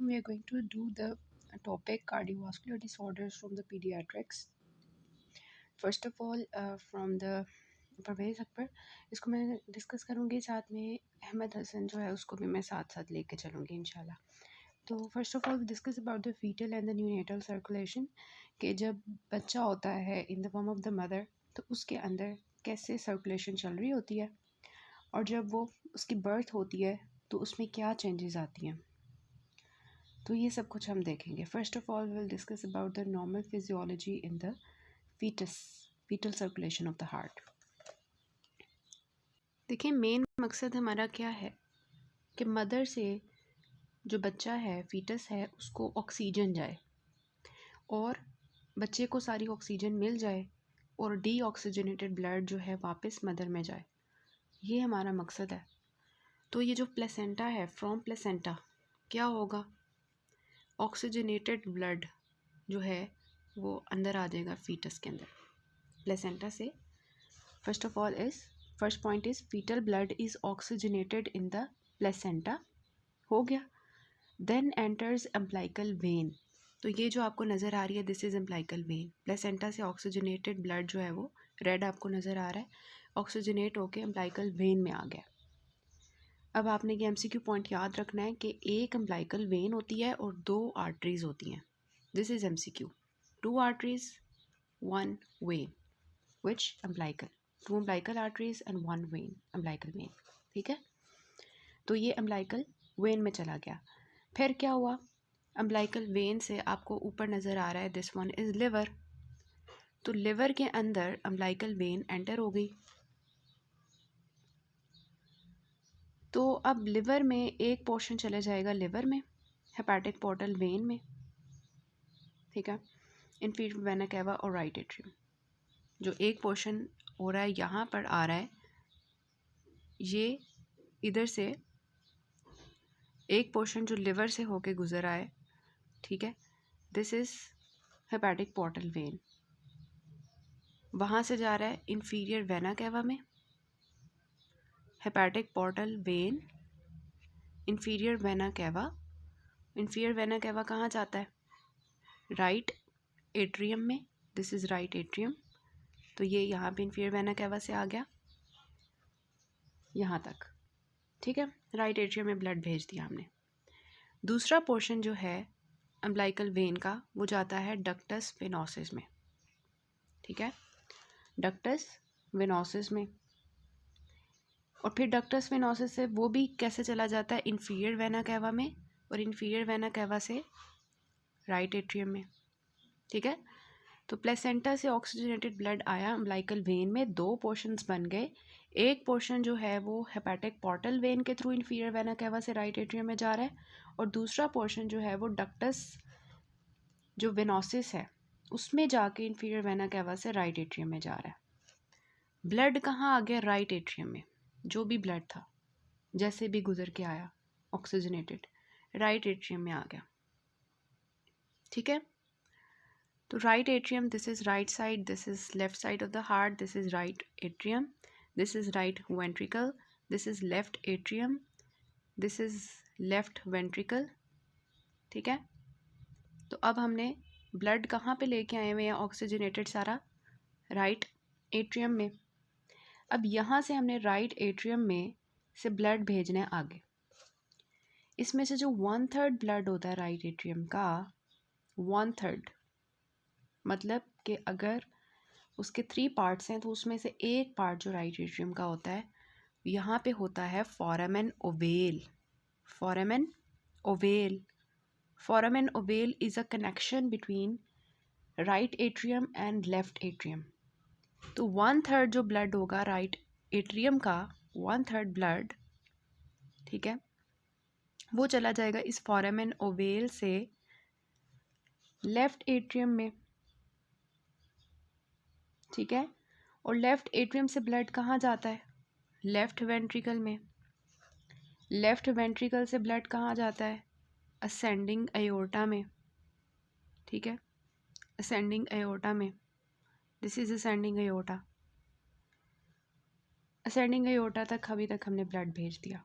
we are going to do the topic cardiovascular disorders from the pediatrics. First of all, from the Parvez Akbar, इसको मैं discuss करूँगी, साथ में अहमद हसन जो है उसको भी मैं साथ साथ लेके चलूँगी इंशाल्लाह। तो first of all discuss about the fetal and the neonatal circulation, कि जब बच्चा होता है in the form of the mother तो उसके अंदर कैसे सर्कुलेशन चल रही होती है, और जब वो उसकी बर्थ होती है तो उसमें क्या चेंजेस आती हैं। तो ये सब कुछ हम देखेंगे। First of all will discuss about the normal physiology in the fetal circulation of the heart. देखिए, मेन मकसद हमारा क्या है कि मदर से जो बच्चा है, फीटस है, उसको ऑक्सीजन जाए और बच्चे को सारी ऑक्सीजन मिल जाए और डीऑक्सीजनेटेड ब्लड जो है वापस मदर में जाए। ये हमारा मकसद है। तो ये जो प्लेसेंटा है, फ्रॉम प्लेसेंटा क्या होगा, ऑक्सीजनेटेड ब्लड जो है वो अंदर आ जाएगा फीटस के अंदर प्लेसेंटा से। First of all is first point is fetal blood is oxygenated in the placenta, हो गया। Then enters umbilical vein. तो ये जो आपको नज़र आ रही है, this is umbilical vein. Placenta से ऑक्सीजनेटेड ब्लड जो है वो रेड आपको नज़र आ रहा है, ऑक्सीजनेट होके अम्प्लाइकल वेन में आ गया। अब आपने ये एमसीक्यू पॉइंट याद रखना है कि एक अम्प्लाइकल वेन होती है और 2 आर्टरीज होती हैं। This is MCQ. 2 arteries, 1 vein, which umbilical, 2 umbilical arteries and 1 vein, umbilical vein. ठीक है, तो ये अम्प्लाइकल वेन में चला गया। फिर क्या हुआ, अम्प्लाइकल वेन से आपको ऊपर नज़र आ रहा है, दिस वन इज़ लिवर। तो लिवर के अंदर अम्प्लाइकल वेन एंटर हो गई। तो अब लिवर में एक पोर्शन चले जाएगा लिवर में, हेपेटिक पोर्टल वेन में। ठीक है, इंफीरियर वेना कैवा और राइट एट्रियम। जो एक पोर्शन हो रहा है यहाँ पर आ रहा है, ये इधर से एक पोर्शन जो लिवर से होके गुजर आए। ठीक है, this is hepatic portal vein. वहाँ से जा रहा है इंफीरियर वेना कैवा में, hepatic portal vein, inferior vena cava. Inferior vena cava कहाँ जाता है, राइट एट्रियम में। This is right atrium. तो ये यहाँ पे इंफीरियर वेना कैवा से आ गया यहाँ तक। ठीक है, राइट एट्रियम में ब्लड भेज दिया हमने। दूसरा पोर्शन जो है अम्प्लाइकल वेन का, वो जाता है डक्टस वेनोसिस में। ठीक है, डक्टस वेनोसिस में। और फिर डक्टस वेनोसिस से वो भी कैसे चला जाता है, इंफीरियर वेना कैवा में, और इंफीरियर वेना कैवा से राइट एट्रियम में। ठीक है, तो प्लेसेंटा से ऑक्सीजनेटेड ब्लड आया अम्प्लाइकल वेन में, 2 पोर्शंस बन गए। एक पोर्शन जो है वो हेपेटिक पोर्टल वेन के थ्रू इंफीरियर वेना कैवा से राइट एट्रियम में जा रहा है, और दूसरा पोर्शन जो है वो डक्टस जो वेनोसिस है उसमें जाके इंफीरियर वेना कैवा से राइट एट्रियम में जा रहा है। ब्लड कहाँ आ गया, राइट एट्रियम में। जो भी ब्लड था जैसे भी गुजर के आया ऑक्सीजनेटेड, राइट एट्रियम में आ गया। ठीक है, तो right atrium, this is right side, this is left side of the heart, this is right atrium, this is right ventricle, this is left atrium, this is left ventricle. ठीक है, तो अब हमने ब्लड कहाँ पे लेके आए हुए हैं ऑक्सीजनेटेड सारा, राइट एट्रियम में। अब यहाँ से हमने राइट एट्रियम में से ब्लड भेजने आगे। इसमें से जो 1/3 ब्लड होता है राइट एट्रियम का, 1/3 मतलब कि अगर उसके 3 पार्ट्स हैं तो उसमें से एक पार्ट जो राइट एट्रियम का होता है, यहाँ पे होता है foramen ovale. Foramen ovale, foramen ovale is a connection between right atrium and left atrium. तो 1/3 जो ब्लड होगा राइट एट्रियम का, 1/3 ब्लड, ठीक है, वो चला जाएगा इस फोरामेन ओवेल से लेफ्ट एट्रियम में। ठीक है, और लेफ्ट एट्रियम से ब्लड कहाँ जाता है, लेफ्ट वेंट्रिकल में। लेफ्ट वेंट्रिकल से ब्लड कहाँ जाता है, असेंडिंग एयोर्टा में। ठीक है, असेंडिंग एयोर्टा में, दिस इज असेंडिंग एयोर्टा। असेंडिंग एयोर्टा तक अभी तक हमने ब्लड भेज दिया।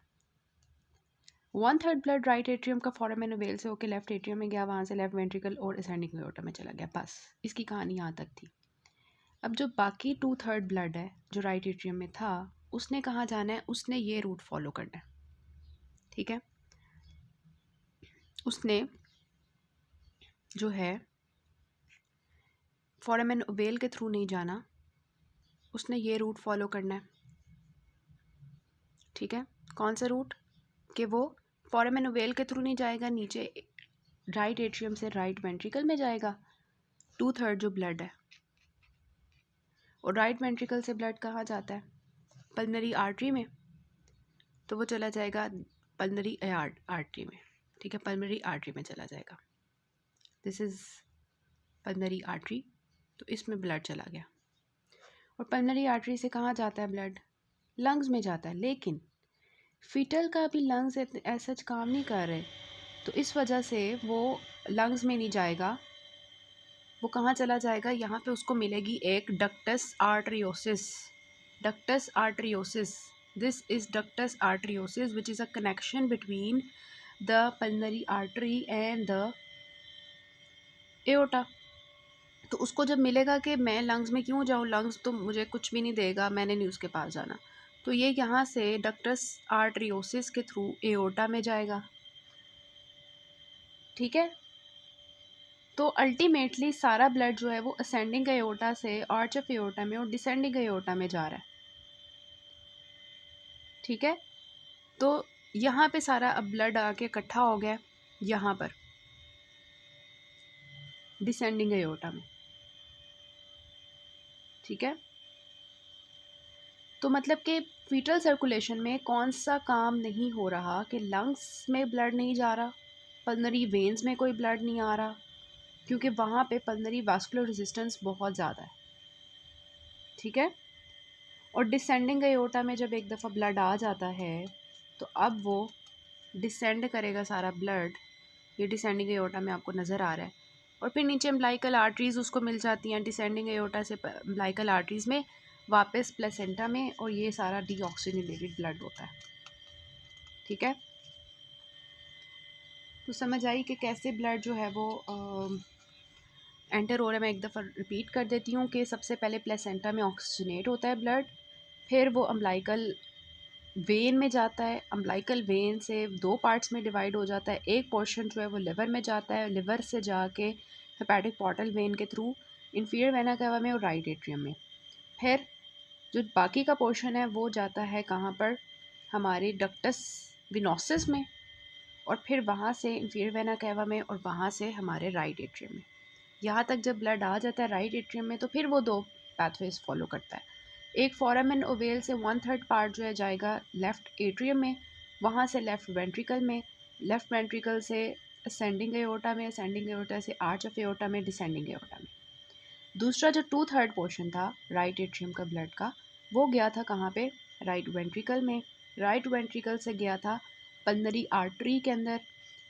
1/3 ब्लड राइट एट्रियम का फोरामेन वेल से होकर लेफ्ट एट्रियम में गया, वहाँ से लेफ्ट वेंट्रिकल और असेंडिंग एओर्टा में चला गया। बस इसकी कहानी यहाँ तक थी। अब जो बाकी 2/3 ब्लड है जो राइट एट्रियम में था, उसने कहाँ जाना है? उसने ये रूट फॉलो करना है, ठीक है। उसने जो है फोरामेन वेल के थ्रू नहीं जाना, उसने ये रूट फॉलो करना है, ठीक है। कौन सा रूट? कि वो फोरामेन वेल के थ्रू नहीं जाएगा, नीचे राइट एट्रियम से राइट वेंट्रिकल में जाएगा 2/3 जो ब्लड है। और राइट वेंट्रिकल से ब्लड कहाँ जाता है? पल्मनरी आर्टरी में, तो वो चला जाएगा पल्मनरी आर्टरी में, ठीक है। पल्मनरी आर्टरी में चला जाएगा। दिस इज़ पल्मनरी आर्टरी, तो इसमें ब्लड चला गया। और पल्मनरी आर्टरी से कहाँ जाता है ब्लड? लंग्स में जाता है। लेकिन फीटल का भी लंग्स ऐसा काम नहीं कर रहे, तो इस वजह से वो लंग्स में नहीं जाएगा। वो कहाँ चला जाएगा? यहाँ पे उसको मिलेगी एक ductus आर्टरियोसिस। Ductus आर्टरियोसिस, this is ductus आर्टरियोसिस which is a connection between the pulmonary artery and the aorta. तो उसको जब मिलेगा कि मैं लंग्स में क्यों जाऊँ, लंग्स तो मुझे कुछ भी नहीं देगा, मैंने नहीं उसके पास जाना, तो ये यहाँ से डक्टस आर्टरियोसिस के थ्रू एओर्टा में जाएगा, ठीक है। तो अल्टीमेटली सारा ब्लड जो है वो असेंडिंग एओर्टा से आर्च ऑफ एओर्टा में और डिसेंडिंग एओर्टा में जा रहा है, ठीक है। तो यहाँ पे सारा अब ब्लड आके इकट्ठा हो गया यहाँ पर डिसेंडिंग एओर्टा में, ठीक है। तो मतलब कि फीटल सर्कुलेशन में कौन सा काम नहीं हो रहा कि लंग्स में ब्लड नहीं जा रहा, पल्मनरी वेन्स में कोई ब्लड नहीं आ रहा, क्योंकि वहाँ पे पल्मनरी वास्कुलर रेजिस्टेंस बहुत ज़्यादा है, ठीक है। और डिसेंडिंग एओर्टा में जब एक दफ़ा ब्लड आ जाता है तो अब वो डिसेंड करेगा सारा ब्लड, ये डिसेंडिंग एओर्टा में आपको नज़र आ रहा है। और फिर नीचे अम्बिलिकल आर्टरीज़ उसको मिल जाती हैं, डिसेंडिंग एओर्टा से अम्बिलिकल आर्टरीज़ में वापस प्लेसेंटा में, और ये सारा डीऑक्सीजनेटेड ब्लड होता है, ठीक है। तो समझ आई कि कैसे ब्लड जो है वो एंटर हो रहा है। मैं एक दफ़ा रिपीट कर देती हूँ कि सबसे पहले प्लेसेंटा में ऑक्सीजनेट होता है ब्लड, फिर वो अम्बिलिकल वेन में जाता है, अम्बिलिकल वेन से 2 पार्ट्स में डिवाइड हो जाता है। एक पोर्शन जो है वो लिवर में जाता है, लिवर से जाके हेपेटिक पोर्टल वेन के थ्रू इंफीरियर वेना कावा में और राइट एट्रियम में। फिर जो बाकी का पोर्शन है वो जाता है कहाँ पर? हमारे डक्टस विनोसिस में, और फिर वहाँ से इंफीरियर वेना कावा में, और वहाँ से हमारे राइट एट्रियम में। यहाँ तक जब ब्लड आ जाता है राइट एट्रियम में, तो फिर वो 2 पैथवेज फॉलो करता है। एक फोरामेन ओवेल से 1/3 पार्ट जो है जाएगा लेफ़्ट एट्रियम में, वहाँ से लेफ़्ट वेंट्रिकल में, लेफ़्ट वेंट्रिकल से असेंडिंग एओर्टा में, असेंडिंग एओर्टा से आर्च ऑफ एओर्टा में, डिसेंडिंग एओर्टा में। दूसरा जो 2/3 पोर्शन था राइट एट्रियम का ब्लड का, वो गया था कहाँ पे? राइट वेंट्रिकल में। राइट वेंट्रिकल से गया था पल्मनरी आर्टरी के अंदर।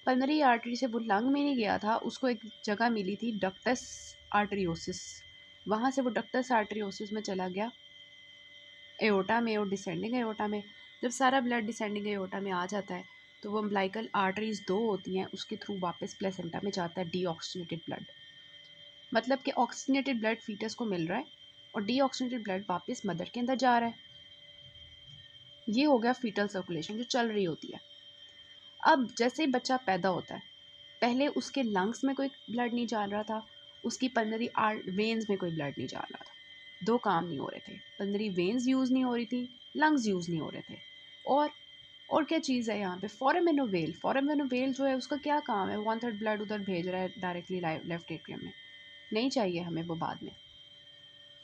पल्मनरी आर्टरी से वो लंग में नहीं गया था, उसको एक जगह मिली थी डक्टस आर्टरियोसिस, वहाँ से वो डक्टस आर्टरियोसिस में चला गया एओर्टा में और डिसेंडिंग एओर्टा में। जब सारा ब्लड डिसेंडिंग एओर्टा में आ जाता है तो वो अम्बिलिकल आर्टरीज 2 होती हैं, उसके थ्रू वापस प्लेसेंटा में जाता है डीऑक्सीजनेटेड ब्लड। मतलब कि ऑक्सीजनेटेड ब्लड फीटस को मिल रहा है और डीऑक्सीजनेटेड ब्लड वापस मदर के अंदर जा रहा है। ये हो गया फीटल सर्कुलेशन जो चल रही होती है। अब जैसे ही बच्चा पैदा होता है, पहले उसके लंग्स में कोई ब्लड नहीं जा रहा था, उसकी पल्मनरी वेन्स में कोई ब्लड नहीं जा रहा था, 2 काम नहीं हो रहे थे। पल्मनरी वेन्स यूज़ नहीं हो रही थी, लंग्स यूज़ नहीं हो रहे थे। और क्या चीज़ है यहाँ पे? Foramen ovale. फोरामेन ओवेल जो है उसका क्या काम है? 1/3 ब्लड उधर भेज रहा है डायरेक्टली लेफ्ट एट्रियम में, नहीं चाहिए हमें वो बाद में।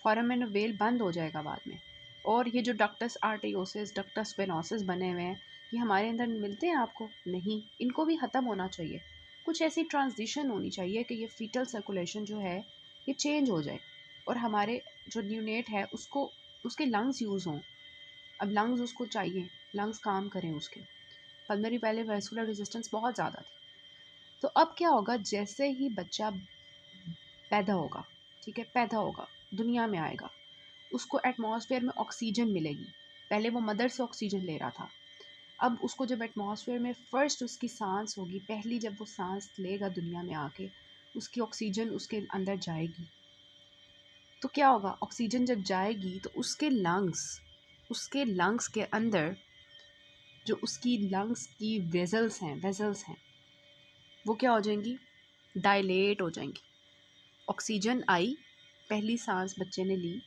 फोरामेन ओवेल बंद हो जाएगा बाद में। और ये जो डक्टस आर्टरियोसिस, डक्टस वेनोसिस बने हुए हैं, ये हमारे अंदर मिलते हैं आपको? नहीं, इनको भी ख़त्म होना चाहिए। कुछ ऐसी ट्रांजिशन होनी चाहिए कि ये फीटल सर्कुलेशन जो है ये चेंज हो जाए और हमारे जो न्यूनेट है उसको उसके लंग्स यूज़ हों। अब लंग्स उसको चाहिए, लंग्स काम करें उसके। पल्मनरी पहले वैस्कुलर रेजिस्टेंस बहुत ज़्यादा थी। तो अब क्या होगा? जैसे ही बच्चा पैदा होगा, ठीक है, पैदा होगा, दुनिया में आएगा, उसको एटमॉस्फेयर में ऑक्सीजन मिलेगी। पहले वो मदर से ऑक्सीजन ले रहा था, अब उसको जब एटमॉस्फेयर में फर्स्ट उसकी सांस होगी, पहली जब वो सांस लेगा दुनिया में आके, उसकी ऑक्सीजन उसके अंदर जाएगी, तो क्या होगा, ऑक्सीजन जब जाएगी तो उसके लंग्स के अंदर जो उसकी लंग्स की वेजल्स हैं वो क्या हो जाएंगी, डायलेट हो जाएंगी। ऑक्सीजन आई, पहली सांस बच्चे ने ली,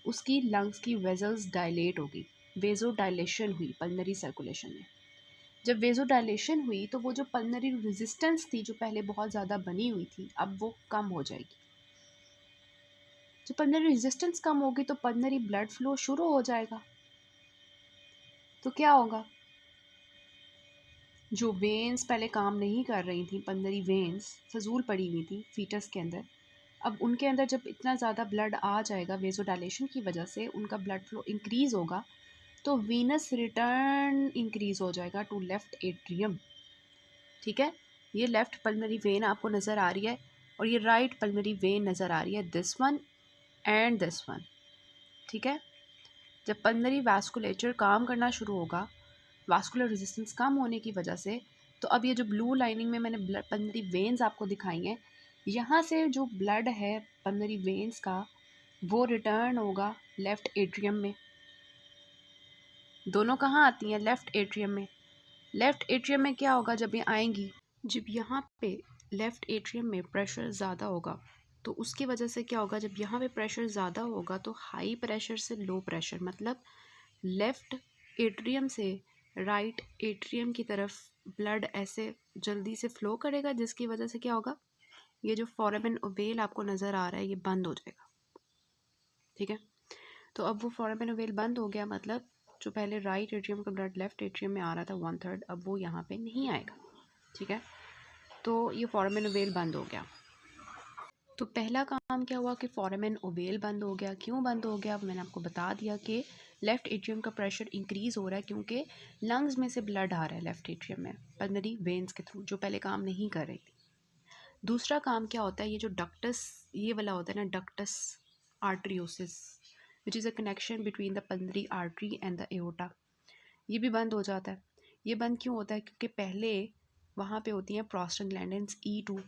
उसकी लंग्स की वेजल्स डायलेट हो गई, वेजो डायलेशन हुई पल्मनरी सर्कुलेशन में। जब वेजो डायलेशन हुई तो वो जो पल्मनरी रेजिस्टेंस थी जो पहले बहुत ज़्यादा बनी हुई थी, अब वो कम हो जाएगी। जब पल्मनरी रेजिस्टेंस कम होगी तो पल्मनरी ब्लड फ्लो शुरू हो जाएगा। तो क्या होगा, जो वेन्स पहले काम नहीं कर रही थी, पल्मनरी वेन्स फजूल पड़ी हुई थी फीटस के अंदर, अब उनके अंदर जब इतना ज़्यादा ब्लड आ जाएगा वेजो डायलेशन की वजह से, उनका ब्लड फ्लो इंक्रीज़ होगा, तो वीनस रिटर्न इंक्रीज़ हो जाएगा टू लेफ़्ट एट्रियम। ठीक है, ये लेफ़्ट पल्मनरी वेन आपको नज़र आ रही है और ये राइट पल्मनरी वेन नज़र आ रही है, this one and this one. ठीक है, जब पल्मनरी वास्कुलेचर काम करना शुरू होगा, वास्कुलर रेजिस्टेंस कम होने की वजह से, तो अब ये जो ब्लू लाइनिंग में मैंने पल्मनरी वेन्स आपको दिखाई हैं, यहाँ से जो ब्लड है पल्मनरी वेन्स का वो रिटर्न होगा लेफ़्ट एट्रियम में। दोनों कहाँ आती हैं, लेफ़्ट एट्रियम में। लेफ़्ट एट्रियम में क्या होगा जब ये आएंगी, जब यहाँ पे लेफ़्ट एट्रियम में प्रेशर ज़्यादा होगा तो उसकी वजह से क्या होगा, जब यहाँ पे प्रेशर ज़्यादा होगा तो हाई प्रेशर से लो प्रेशर, मतलब लेफ़्ट एट्रियम से राइट एट्रियम की तरफ ब्लड ऐसे जल्दी से फ़्लो करेगा, जिसकी वजह से क्या होगा, ये जो फोरामेन ओवेल आपको नज़र आ रहा है ये बंद हो जाएगा। ठीक है, तो अब वो फोरामेन ओवेल बंद हो गया, मतलब जो पहले राइट एट्रियम का ब्लड लेफ़्ट एट्रियम में आ रहा था 1/3, अब वो यहाँ पे नहीं आएगा। ठीक है, तो ये फोरामेन ओवेल बंद हो गया। तो पहला काम क्या हुआ कि फोरामेन ओवेल बंद हो गया। क्यों बंद हो गया, मैंने आपको बता दिया कि लेफ़्ट एट्रियम का प्रेशर इंक्रीज़ हो रहा है क्योंकि लंग्स में से ब्लड आ रहा है लेफ़्ट एट्रियम में पल्मनरी वेन्स के थ्रू, जो पहले काम नहीं कर रही थी। दूसरा काम क्या होता है, ये जो डक्टस ये वाला होता है ना, ductus आर्टरियोसिस which is a connection between the pulmonary artery and the aorta, ये भी बंद हो जाता है। ये बंद क्यों होता है, क्योंकि पहले वहाँ पे होती हैं प्रोस्टाग्लैंडिन्स E2।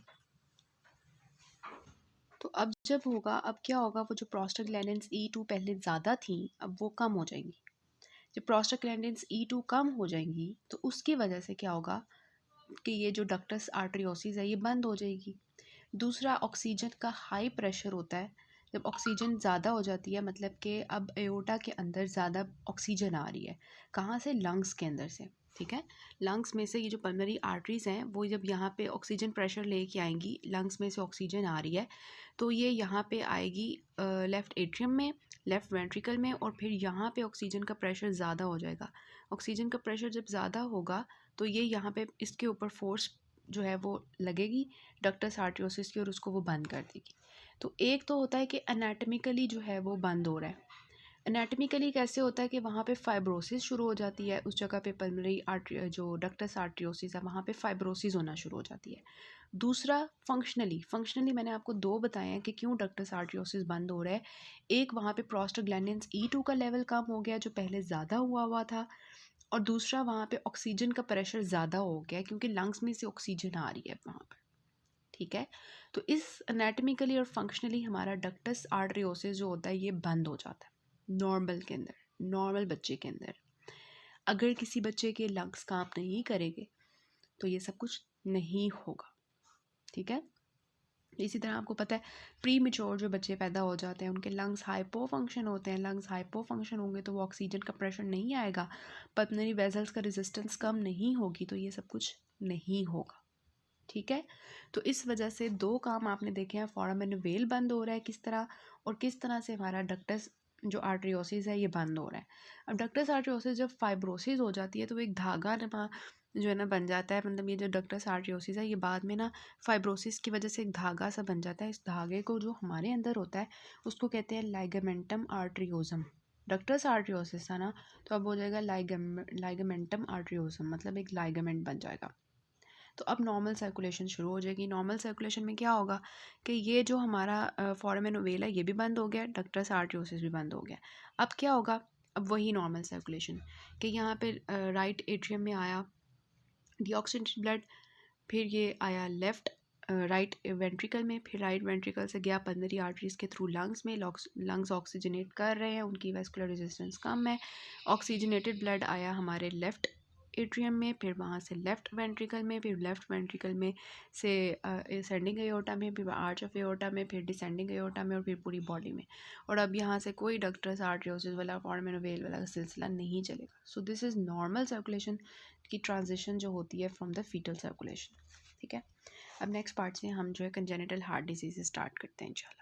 तो अब जब होगा, अब क्या होगा, वो जो प्रोस्टाग्लैंडिन्स E2 पहले ज़्यादा थी अब वो कम हो जाएंगी। जब प्रोस्टाग्लैंडिन्स E2 कम हो जाएंगी तो उसकी वजह से क्या होगा कि ये जो डक्टस आर्टरियोसिस है ये बंद हो जाएगी। दूसरा, ऑक्सीजन का हाई प्रेशर होता है, जब ऑक्सीजन ज़्यादा हो जाती है मतलब कि अब एओर्टा के अंदर ज़्यादा ऑक्सीजन आ रही है, कहाँ से, लंग्स के अंदर से। ठीक है, लंग्स में से ये जो पल्मनरी आर्टरीज़ हैं वो जब यहाँ पे ऑक्सीजन प्रेशर लेके आएंगी, लंग्स में से ऑक्सीजन आ रही है तो ये यहाँ पे आएगी लेफ़्ट एट्रियम में, लेफ़्ट वेंट्रिकल में, और फिर यहाँ पे ऑक्सीजन का प्रेशर ज़्यादा हो जाएगा। ऑक्सीजन का प्रेशर जब ज़्यादा होगा तो ये यहाँ पे इसके ऊपर फोर्स जो है वो लगेगी डक्टस आर्टरियोसिस की और उसको वो बंद कर देगी। तो एक तो होता है कि एनाटमिकली जो है वो बंद हो रहा है। एनाटमिकली कैसे होता है कि वहाँ पे फाइब्रोसिस शुरू हो जाती है, उस जगह पे पल्मनरी आर्टरी जो डक्टस आर्टरियोसिस है वहाँ पे फाइब्रोसिस होना शुरू हो जाती है। दूसरा, फंक्शनली मैंने आपको दो बताए हैं कि क्यों डक्टस आर्टरियोसिस बंद हो रहा है। एक, वहाँ पे प्रोस्टाग्लैंडिन्स E2 का लेवल कम हो गया जो पहले ज़्यादा हुआ था, और दूसरा वहाँ पे ऑक्सीजन का प्रेशर ज़्यादा हो गया क्योंकि लंग्स में से ऑक्सीजन आ रही है वहाँ पर। ठीक है, तो इस एनाटमिकली और फंक्शनली हमारा डक्टस आर्टरियोसिस जो होता है ये बंद हो जाता है नॉर्मल के अंदर, नॉर्मल बच्चे के अंदर। अगर किसी बच्चे के लंग्स काम नहीं करेंगे तो ये सब कुछ नहीं होगा। ठीक है, इसी तरह आपको पता है प्री मेच्योर जो बच्चे पैदा हो जाते हैं उनके लंग्स हाइपो फंक्शन होते हैं, लंग्स हाइपो फंक्शन होंगे तो वो ऑक्सीजन का प्रेशर नहीं आएगा, पल्मनरी वेसल्स का रेजिस्टेंस कम नहीं होगी, तो ये सब कुछ नहीं होगा। ठीक है, तो इस वजह से दो काम आपने देखे हैं, फोरामेन वेल बंद हो रहा है किस तरह, और किस तरह से हमारा डक्टस जो आर्टरियोसिस है ये बंद हो रहा है। अब डक्टस आर्टरियोसिस जब फाइब्रोसिस हो जाती है तो एक धागा नमा जो है ना बन जाता है, मतलब ये जो डक्टस आर्टरियोसिस है ये बाद में ना फाइब्रोसिस की वजह से एक धागा सा बन जाता है। इस धागे को जो हमारे अंदर होता है उसको कहते हैं लाइगामेंटम आर्टरियोजम। डक्टस आर्टरियोसिस था ना, तो अब हो जाएगा लाइगामेंटम आर्टरियोजम, मतलब एक लाइगामेंट बन जाएगा। तो अब नॉर्मल सर्कुलेशन शुरू हो जाएगी। नॉर्मल सर्कुलेशन में क्या होगा कि ये जो हमारा फोरामेन ओवेल है ये भी बंद हो गया, डक्टस आर्टरियोसिस भी बंद हो गया। अब क्या होगा, अब वही नॉर्मल सर्कुलेशन कि यहाँ पे राइट एट्रियम में आया डीऑक्सीजनेटेड ब्लड, फिर ये आया लेफ़्ट राइट वेंट्रिकल में, फिर राइट वेंट्रिकल से गया पल्मोनरी आर्टरीज़ के थ्रू लंग्स में, लंग्स ऑक्सीजनेट कर रहे हैं, उनकी वेस्कुलर रेजिस्टेंस कम है, ऑक्सीजनेटेड ब्लड आया हमारे लेफ़्ट एट्रियम में, फिर वहाँ से लेफ़्ट वेंट्रिकल में, फिर लेफ़्ट वेंट्रिकल में से असेंडिंग एओर्टा में, फिर आर्च ऑफ एओर्टा में, फिर डिसेंडिंग एओर्टा में, और फिर पूरी बॉडी में। और अब यहाँ से कोई डक्टस आर्टरियोसिस वाला फोरामेन वेल वाला सिलसिला नहीं चलेगा। So this is normal circulation की ट्रांजिशन जो होती है फ्रॉम द फीटल सर्कुलेशन। ठीक है, अब नेक्स्ट पार्ट से हम जो है कंजेनिटल हार्ट डिजीज़ स्टार्ट करते हैं इंशाल्लाह।